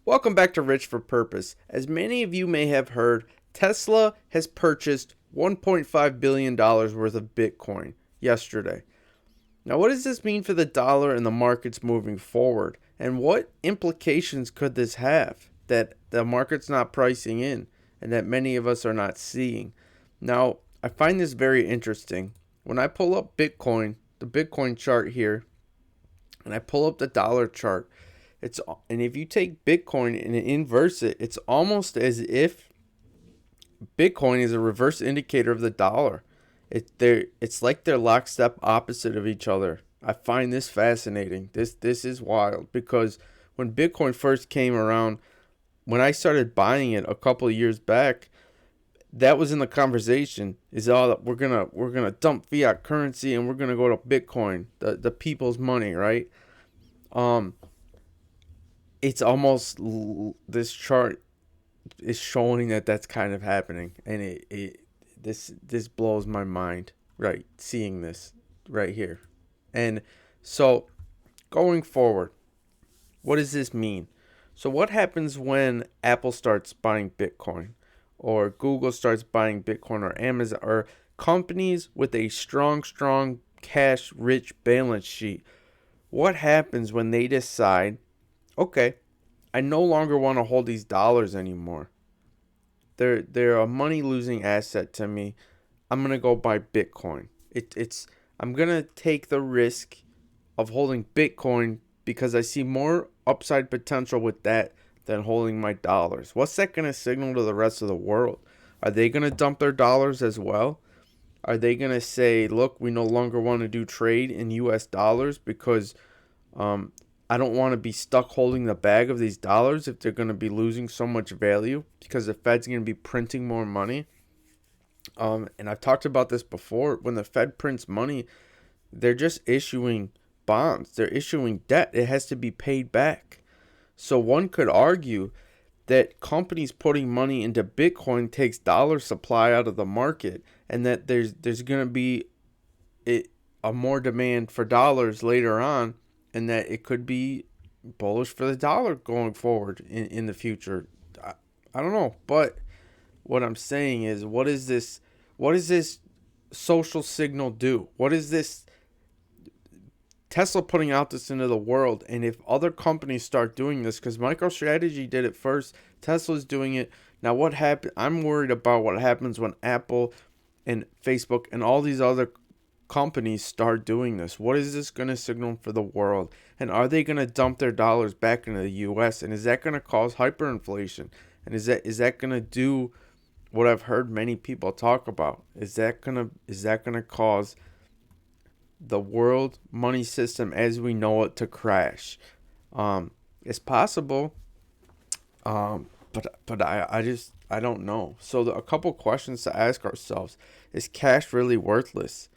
Welcome back to Rich for Purpose. As many of you may have heard, Tesla has purchased $1.5 billion worth of Bitcoin yesterday. Now, what does this mean for the dollar and the markets moving forward? And what implications could this have that the market's not pricing in and that many of us are not seeing? Now, I find this very interesting. When I pull up Bitcoin, the Bitcoin chart here, and I pull up the dollar chart, and if you take Bitcoin and inverse it, it's almost as if Bitcoin is a reverse indicator of the dollar. It's like they're lockstep opposite of each other. I find this fascinating. This is wild because when Bitcoin first came around, when I started buying it a couple of years back, that was in the conversation. We're gonna dump fiat currency and we're gonna go to Bitcoin, the people's money, right? It's almost, this chart is showing that that's kind of happening, and this blows my mind, right? Seeing this right here. And so going forward, what does this mean? So what happens when Apple starts buying Bitcoin, or Google starts buying Bitcoin, or Amazon, or companies with a strong cash rich balance sheet? What happens when they decide, okay, I no longer want to hold these dollars anymore. They're a money losing asset to me. I'm gonna go buy Bitcoin. I'm gonna take the risk of holding Bitcoin because I see more upside potential with that than holding my dollars. What's that gonna signal to the rest of the world? Are they gonna dump their dollars as well? Are they gonna say, look, we no longer want to do trade in US dollars because I don't want to be stuck holding the bag of these dollars if they're going to be losing so much value because the Fed's going to be printing more money. And I've talked about this before. When the Fed prints money, they're just issuing bonds. They're issuing debt. It has to be paid back. So one could argue that companies putting money into Bitcoin takes dollar supply out of the market, and that there's going to be a more demand for dollars later on, and that it could be bullish for the dollar going forward in the future. I don't know, but what I'm saying is, what does this social signal do? What is this Tesla putting out this into the world? And if other companies start doing this, because MicroStrategy did it first, Tesla's doing it now. What happened? I'm worried about what happens when Apple and Facebook and all these other companies start doing this. What is this going to signal for the world? And are they going to dump their dollars back into the US? And is that going to cause hyperinflation? And is that going to do what I've heard many people talk about? Is that going to cause the world money system as we know it to crash? It's possible. But I don't know. So a couple questions to ask ourselves: is cash really worthless?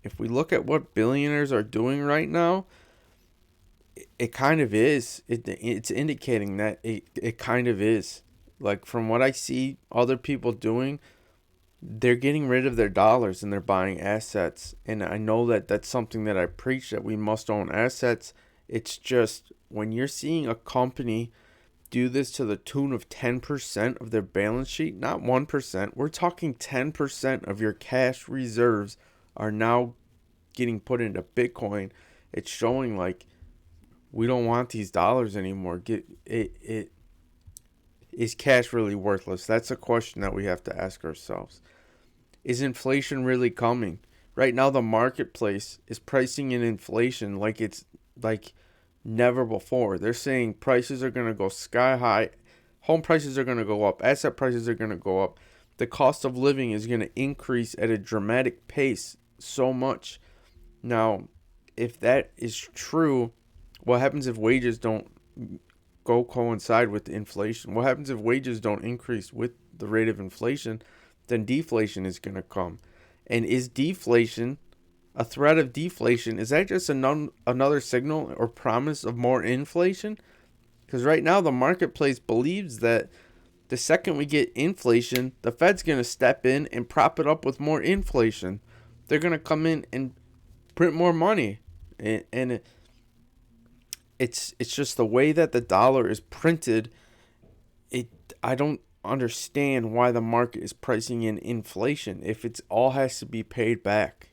If we look at what billionaires are doing right now, it kind of is. It's indicating that it kind of is. Like, from what I see other people doing, they're getting rid of their dollars and they're buying assets. And I know that that's something that I preach, that we must own assets. It's just, when you're seeing a company do this to the tune of 10% of their balance sheet, not 1%, we're talking 10% of your cash reserves are now getting put into Bitcoin. It's showing, like, we don't want these dollars anymore. Is cash really worthless? That's a question that we have to ask ourselves. Is inflation really coming? Right now, the marketplace is pricing in inflation like it's like never before. They're saying prices are going to go sky high. Home prices are going to go up. Asset prices are going to go up. The cost of living is going to increase at a dramatic pace so much. Now, if that is true, what happens if wages don't go coincide with the inflation? What happens if wages don't increase with the rate of inflation? Then deflation is going to come. And is deflation, a threat of deflation, is that just another signal or promise of more inflation? Because right now the marketplace believes that the second we get inflation, the Fed's going to step in and prop it up with more inflation. They're going to come in and print more money. And it's just the way that the dollar is printed. It I don't understand why the market is pricing in inflation if it's all has to be paid back.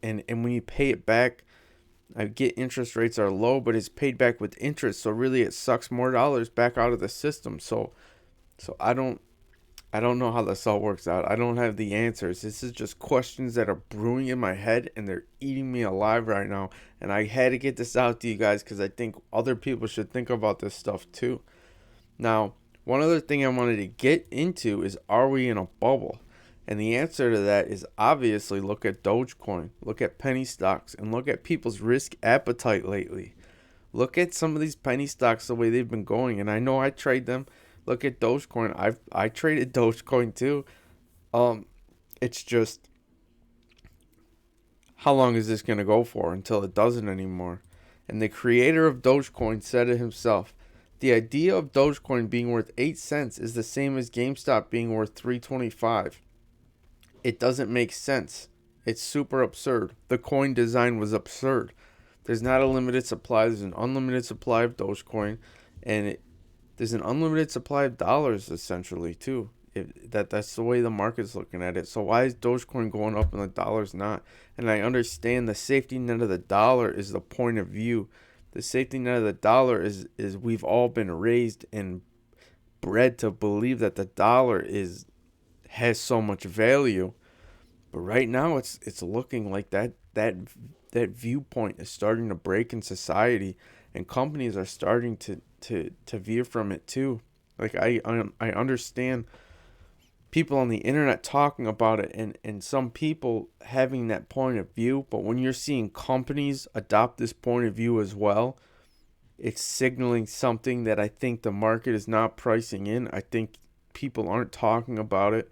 And when you pay it back, I get interest rates are low, but it's paid back with interest. So really, it sucks more dollars back out of the system. So I don't know how this all works out. I don't have the answers. This is just questions that are brewing in my head and they're eating me alive right now. And I had to get this out to you guys because I think other people should think about this stuff too. Now, one other thing I wanted to get into is, are we in a bubble? And the answer to that is obviously look at Dogecoin, look at penny stocks, and look at people's risk appetite lately. Look at some of these penny stocks, the way they've been going. And I know I trade them. Look at Dogecoin. I traded Dogecoin too. Um, it's just, how long is this gonna go for until it doesn't anymore? And the creator of Dogecoin said it himself. The idea of Dogecoin being worth 8 cents is the same as GameStop being worth 325. It doesn't make sense. It's super absurd. The coin design was absurd. There's not a limited supply. There's an unlimited supply of Dogecoin, and there's an unlimited supply of dollars essentially too. That's the way the market's looking at it. So why is Dogecoin going up and the dollar's not? And I understand the safety net of the dollar is the point of view. The safety net of the dollar is we've all been raised and bred to believe that the dollar has so much value. But right now it's looking like that viewpoint is starting to break in society, and companies are starting to veer from it too. Like I understand people on the internet talking about it, and some people having that point of view, but when you're seeing companies adopt this point of view as well, it's signaling something that I think the market is not pricing in. I think people aren't talking about it,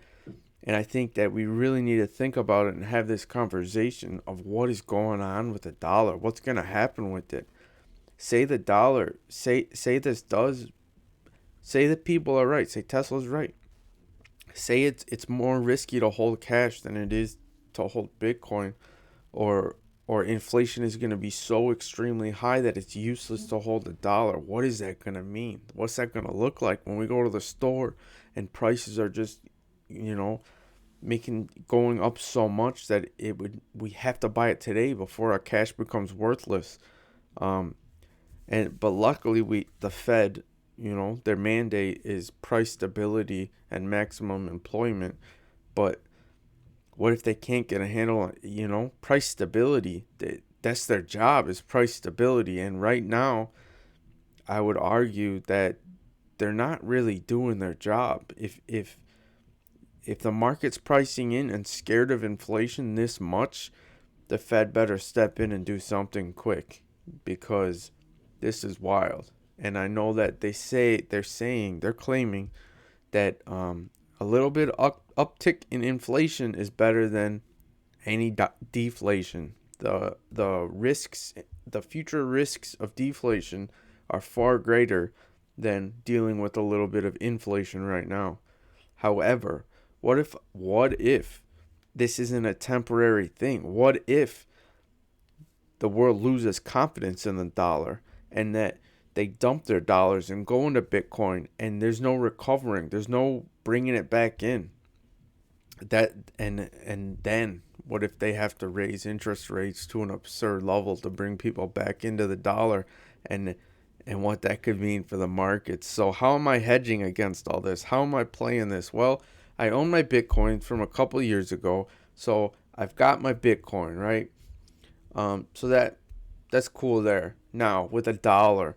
and I think that we really need to think about it and have this conversation of what is going on with the dollar, what's going to happen with it. Say the dollar, say that people are right, say Tesla's right. Say it's more risky to hold cash than it is to hold Bitcoin, or inflation is going to be so extremely high that it's useless to hold a dollar. What is that going to mean? What's that going to look like when we go to the store and prices are just, going up so much that we have to buy it today before our cash becomes worthless. But luckily the Fed, their mandate is price stability and maximum employment. But what if they can't get a handle on, price stability? That's their job, is price stability. And right now, I would argue that they're not really doing their job. If the market's pricing in and scared of inflation this much, the Fed better step in and do something quick, because this is wild. And I know that they're claiming that a little bit uptick in inflation is better than any deflation. The future risks of deflation are far greater than dealing with a little bit of inflation right now. However, what if this isn't a temporary thing? What if the world loses confidence in the dollar, and that they dump their dollars and go into Bitcoin, and there's no recovering, there's no bringing it back in? And then what if they have to raise interest rates to an absurd level to bring people back into the dollar, and what that could mean for the markets? So how am I hedging against all this? How am I playing this? Well, I own my Bitcoin from a couple years ago, so I've got my Bitcoin, right? So that's cool there. Now with a dollar,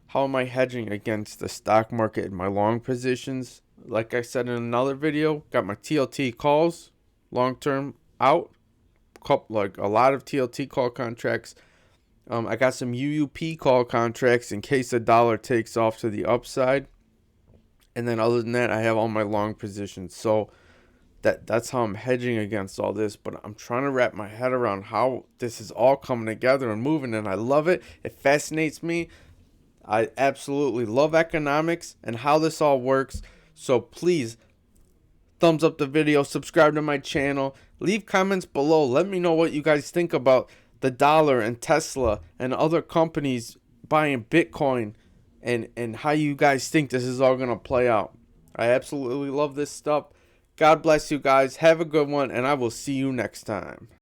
how am I hedging against the stock market in my long positions? Like I said in another video, got my TLT calls, long term out, like a lot of TLT call contracts. I got some UUP call contracts in case the dollar takes off to the upside. And then other than that, I have all my long positions. So that's how I'm hedging against all this. But I'm trying to wrap my head around how this is all coming together and moving, and I love it. It fascinates me. I absolutely love economics and how this all works. So please, thumbs up the video, subscribe to my channel, leave comments below. Let me know what you guys think about the dollar and Tesla and other companies buying Bitcoin and how you guys think this is all going to play out. I absolutely love this stuff. God bless you guys. Have a good one, and I will see you next time.